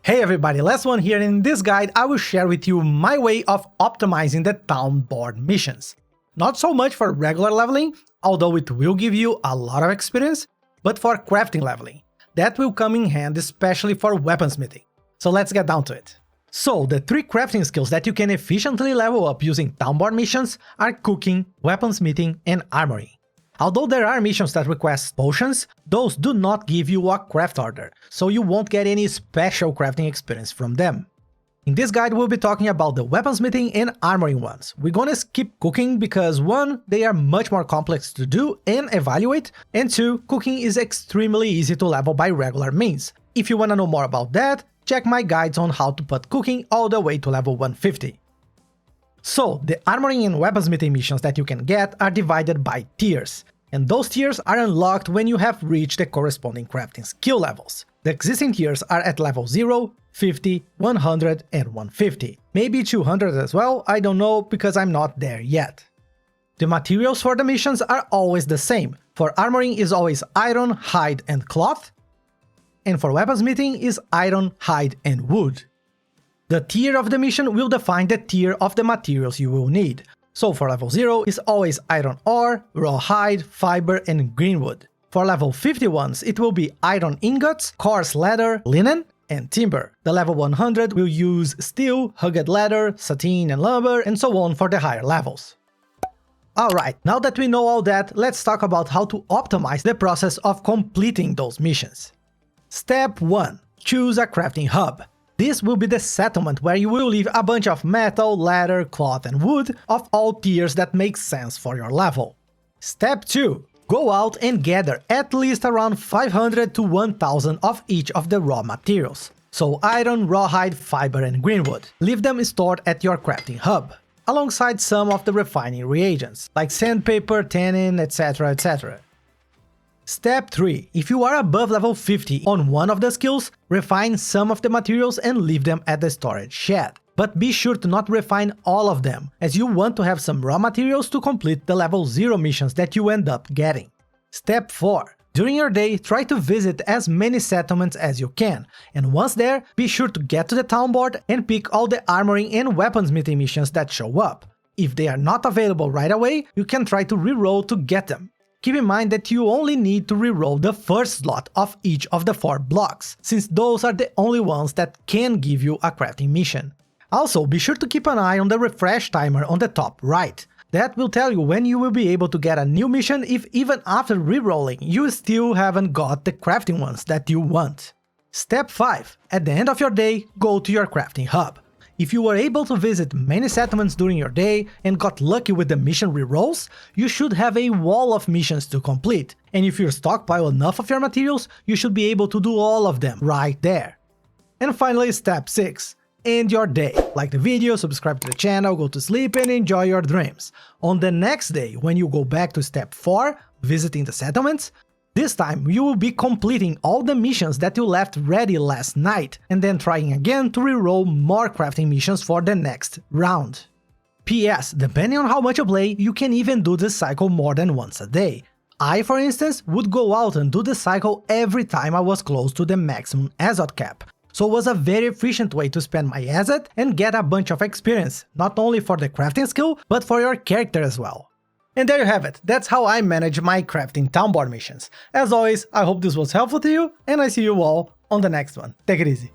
Hey everybody, last one here, and in this guide I will share with you my way of optimizing the town board missions. Not so much for regular leveling, although it will give you a lot of experience, but for crafting leveling. That will come in hand especially for weaponsmithing. So let's get down to it. So the 3 crafting skills that you can efficiently level up using town board missions are cooking, weaponsmithing, and armoring. Although there are missions that request potions, those do not give you a craft order, so you won't get any special crafting experience from them. In this guide we'll be talking about the weaponsmithing and armoring ones. We're gonna skip cooking because 1, they are much more complex to do and evaluate, and 2, cooking is extremely easy to level by regular means. If you wanna know more about that, check my guides on how to put cooking all the way to level 150. So, the armoring and weaponsmithing missions that you can get are divided by tiers, and those tiers are unlocked when you have reached the corresponding crafting skill levels. The existing tiers are at level 0, 50, 100 and 150. Maybe 200 as well, I don't know because I'm not there yet. The materials for the missions are always the same. For armoring is always iron, hide and cloth, and for weaponsmithing is iron, hide and wood. The tier of the mission will define the tier of the materials you will need. So for level 0 is always iron ore, raw hide, fiber and greenwood. For level 50 ones it will be iron ingots, coarse leather, linen and timber. The level 100 will use steel, hugged leather, sateen and lumber and so on for the higher levels. Alright, now that we know all that, let's talk about how to optimize the process of completing those missions. Step 1. Choose a crafting hub. This will be the settlement where you will leave a bunch of metal, leather, cloth and wood of all tiers that make sense for your level. Step 2. Go out and gather at least around 500 to 1000 of each of the raw materials. So iron, rawhide, fiber and greenwood. Leave them stored at your crafting hub, alongside some of the refining reagents, like sandpaper, tannin, etc, etc. Step 3. If you are above level 50 on one of the skills, refine some of the materials and leave them at the storage shed. But be sure to not refine all of them, as you want to have some raw materials to complete the level 0 missions that you end up getting. Step 4. During your day, try to visit as many settlements as you can, and once there, be sure to get to the town board and pick all the armoring and weaponsmithing missions that show up. If they are not available right away, you can try to reroll to get them. Keep in mind that you only need to reroll the first slot of each of the 4 blocks, since those are the only ones that can give you a crafting mission. Also, be sure to keep an eye on the refresh timer on the top right. That will tell you when you will be able to get a new mission if even after rerolling you still haven't got the crafting ones that you want. Step 5. At the end of your day, go to your crafting hub. If you were able to visit many settlements during your day and got lucky with the mission rerolls, you should have a wall of missions to complete, and if you stockpile enough of your materials, you should be able to do all of them right there. And finally, step 6. End your day. Like the video, subscribe to the channel, go to sleep and enjoy your dreams. On the next day, when you go back to step 4, visiting the settlements, this time you will be completing all the missions that you left ready last night, and then trying again to reroll more crafting missions for the next round. PS, depending on how much you play, you can even do this cycle more than once a day. I, for instance, would go out and do the cycle every time I was close to the maximum Azot cap, so it was a very efficient way to spend my Azot and get a bunch of experience, not only for the crafting skill, but for your character as well. And there you have it, that's how I manage my crafting town board missions. As always, I hope this was helpful to you, and I see you all on the next one. Take it easy.